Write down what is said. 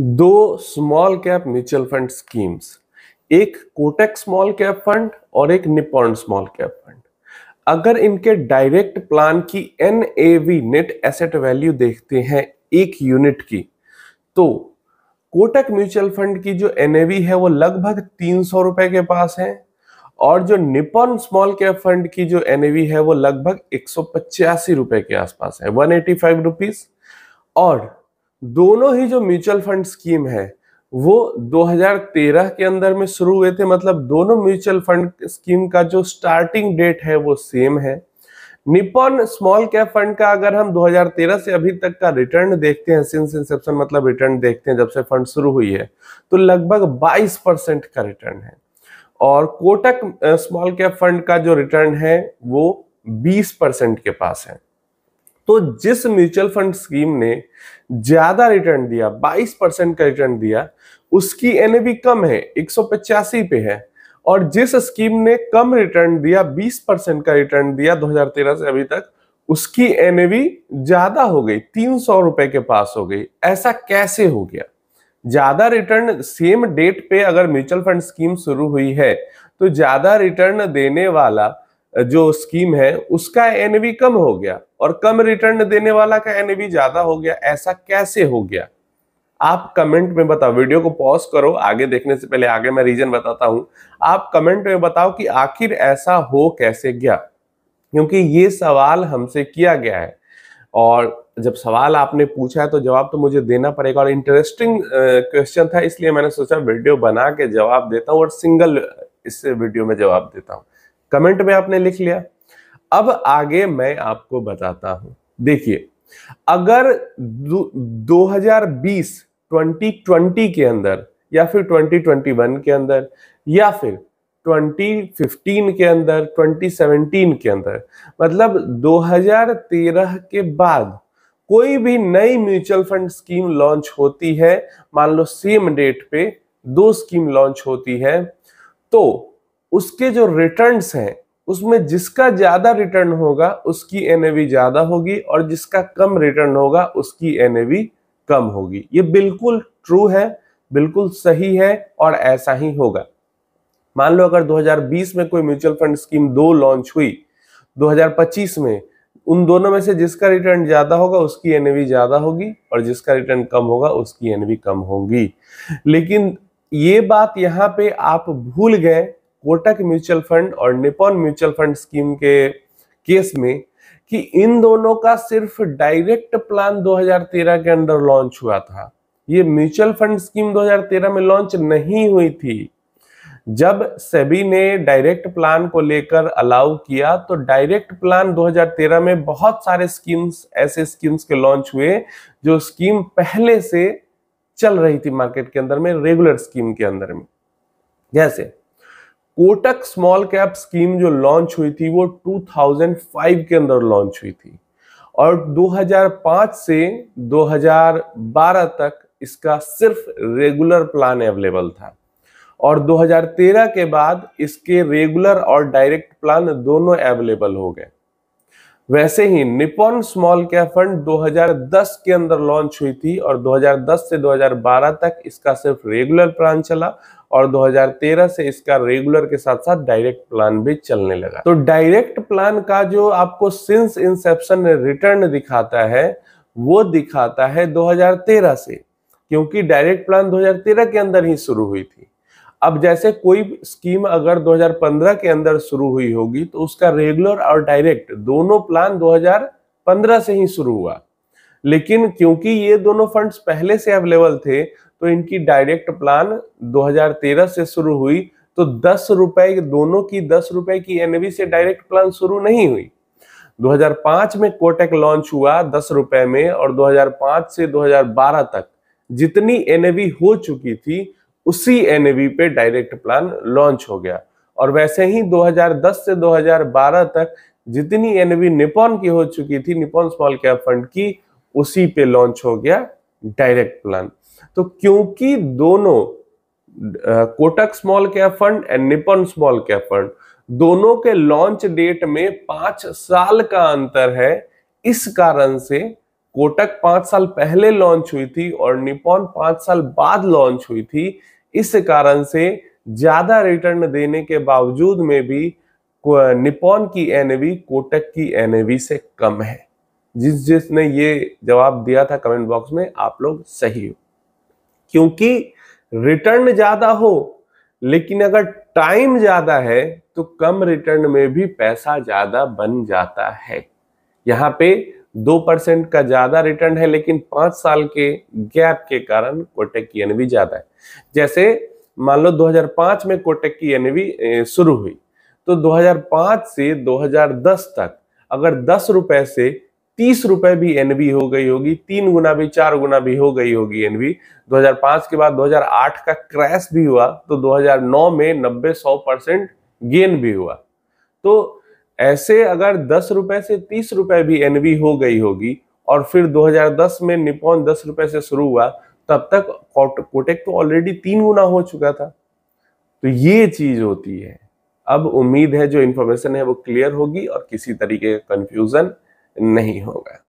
दो small cap mutual fund schemes, एक Kotak small cap fund और एक निप्पॉन स्मॉल कैप फंड। अगर इनके डायरेक्ट प्लान की एनएवी नेट एसेट वैल्यू देखते हैं एक यूनिट की, तो कोटक म्यूचुअल फंड की जो एनएवी है वो लगभग 300 रुपए के पास है और जो निप्पॉन स्मॉल कैप फंड की जो एनएवी है वो लगभग 185 रुपए के आसपास है, 185 रुपीज। और दोनों ही जो म्यूचुअल फंड स्कीम है वो 2013 के अंदर में शुरू हुए थे, मतलब दोनों म्यूचुअल फंड स्कीम का जो स्टार्टिंग डेट है वो सेम है। निप्पॉन स्मॉल कैप फंड का अगर हम 2013 से अभी तक का रिटर्न देखते हैं, सिंस इंसेप्शन मतलब रिटर्न देखते हैं जब से फंड शुरू हुई है, तो लगभग 22% का रिटर्न है। और कोटक स्मॉल कैप फंड का जो रिटर्न है वो 20% के पास है। तो जिस म्यूचुअल फंड स्कीम ने ज्यादा रिटर्न दिया, 22% का रिटर्न दिया, उसकी एनएवी कम है, 185 पे है। और जिस स्कीम ने कम रिटर्न दिया, 20% का रिटर्न दिया 2013 से अभी तक, उसकी एनएवी ज्यादा हो गई, 300 रुपए के पास हो गई। ऐसा कैसे हो गया? ज्यादा रिटर्न सेम डेट पे अगर म्यूचुअल फंड स्कीम शुरू हुई है तो ज्यादा रिटर्न देने वाला जो स्कीम है उसका एनएवी कम हो गया और कम रिटर्न देने वाला का एनएवी ज्यादा हो गया। ऐसा कैसे हो गया? आप कमेंट में बताओ। वीडियो को पॉज करो, आगे देखने से पहले आगे मैं रीजन बताता हूं। आप कमेंट में बताओ कि आखिर ऐसा हो कैसे गया, क्योंकि ये सवाल हमसे किया गया है और जब सवाल आपने पूछा है तो जवाब तो मुझे देना पड़ेगा। और इंटरेस्टिंग क्वेश्चन था, इसलिए मैंने सोचा वीडियो बना के जवाब देता हूं और सिंगल इस वीडियो में जवाब देता हूं। कमेंट में आपने लिख लिया। अब आगे मैं आपको बताता हूं। देखिए, अगर 2020 के अंदर या फिर 2021 के अंदर या फिर 2015 के अंदर, 2017 के अंदर, मतलब 2013 के बाद कोई भी नई म्यूचुअल फंड स्कीम लॉन्च होती है, मान लो सेम डेट पे दो स्कीम लॉन्च होती है, तो उसके जो रिटर्न्स हैं उसमें जिसका ज्यादा रिटर्न होगा उसकी एनएवी ज्यादा होगी और जिसका कम रिटर्न होगा उसकी एनएवी कम होगी। ये बिल्कुल ट्रू है, बिल्कुल सही है और ऐसा ही होगा। मान लो अगर 2020 में कोई म्यूचुअल फंड स्कीम दो लॉन्च हुई, 2025 में उन दोनों में से जिसका रिटर्न ज्यादा होगा उसकी एनएवी ज्यादा होगी और जिसका रिटर्न कम होगा उसकी एनएवी कम होगी। लेकिन ये बात यहाँ पे आप भूल गए कोटक म्यूचुअल फंड और निप्पॉन म्यूचुअल फंड स्कीम के केस में कि इन दोनों का सिर्फ डायरेक्ट प्लान 2013 के अंदर लॉन्च हुआ था। ये म्यूचुअल फंड स्कीम 2013 में लॉन्च नहीं हुई थी। जब सेबी ने डायरेक्ट प्लान को लेकर अलाउ किया तो डायरेक्ट प्लान 2013 में बहुत सारे स्कीम्स, ऐसे स्कीम्स के लॉन्च हुए जो स्कीम पहले से चल रही थी मार्केट के अंदर में, रेगुलर स्कीम के अंदर में। जैसे कोटक स्मॉल कैप स्कीम जो लॉन्च हुई थी वो 2005 के अंदर लॉन्च हुई थी और 2005 से 2012 तक इसका सिर्फ रेगुलर प्लान अवेलेबल था और 2013 के बाद इसके रेगुलर और डायरेक्ट प्लान दोनों अवेलेबल हो गए। वैसे ही निप्पॉन स्मॉल कैप फंड 2010 के अंदर लॉन्च हुई थी और 2010 से 2012 तक इसका सिर्फ रेगुलर प्लान चला और 2013 से इसका रेगुलर के साथ साथ डायरेक्ट प्लान भी चलने लगा। तो डायरेक्ट प्लान का जो आपको सिंस इंसेप्शन रिटर्न दिखाता है वो दिखाता है 2013 से, क्योंकि डायरेक्ट प्लान 2013 के अंदर ही शुरू हुई थी। अब जैसे कोई स्कीम अगर 2015 के अंदर शुरू हुई होगी तो उसका रेगुलर और डायरेक्ट दोनों प्लान 2015 से ही शुरू हुआ, लेकिन क्योंकि ये दोनों फंड्स पहले से अवेलेबल थे तो इनकी डायरेक्ट प्लान 2013 से शुरू हुई। तो 10 रुपए दोनों की 10 रुपए की एनएवी से डायरेक्ट प्लान शुरू नहीं हुई। 2005 में कोटक लॉन्च हुआ 10 रुपए में और 2005 से 2012 तक जितनी एनएवी हो चुकी थी उसी एनएवी पे डायरेक्ट प्लान लॉन्च हो गया। और वैसे ही 2010 से 2012 तक जितनी एनएवी निप्पॉन की हो चुकी थी, निप्पॉन स्मॉल कैप फंड की, उसी पे लॉन्च हो गया डायरेक्ट प्लान। तो क्योंकि दोनों Kotak small cap fund and Nippon small cap fund दोनों के लॉन्च डेट में 5 साल का अंतर है, इस कारण से कोटक 5 साल पहले लॉन्च हुई थी और निप्पॉन 5 साल बाद लॉन्च हुई थी। इस कारण से ज्यादा रिटर्न देने के बावजूद में भी निप्पॉन की एनएवी कोटक की एनएवी से कम है। जिसने ये जवाब दिया था कमेंट बॉक्स में, आप लोग सही हो, क्योंकि रिटर्न ज्यादा हो लेकिन अगर टाइम ज्यादा है तो कम रिटर्न में भी पैसा ज्यादा बन जाता है। यहाँ पे 2% का ज्यादा रिटर्न है लेकिन 5 साल के गैप के कारण कोटक की एनएवी ज्यादा है। जैसे मान लो 2005 में कोटक की एनएवी शुरू हुई, तो 2005 से 2010 तक अगर 10 रुपए से 30 रुपए भी एनवी हो गई होगी, 3 गुना भी 4 गुना भी हो गई होगी एनवी। 2005 के बाद 2008 का क्रैश भी हुआ तो 2009 में 90-100% गेन भी हुआ। तो ऐसे अगर 10 रुपए से 30 रुपए भी एनवी हो गई होगी और फिर 2010 में निप्पॉन 10 रुपए से शुरू हुआ, तब तक कोटक तो ऑलरेडी 3 गुना हो चुका था। तो ये चीज होती है। अब उम्मीद है जो इन्फॉर्मेशन है वो क्लियर होगी और किसी तरीके का कंफ्यूजन नहीं होगा।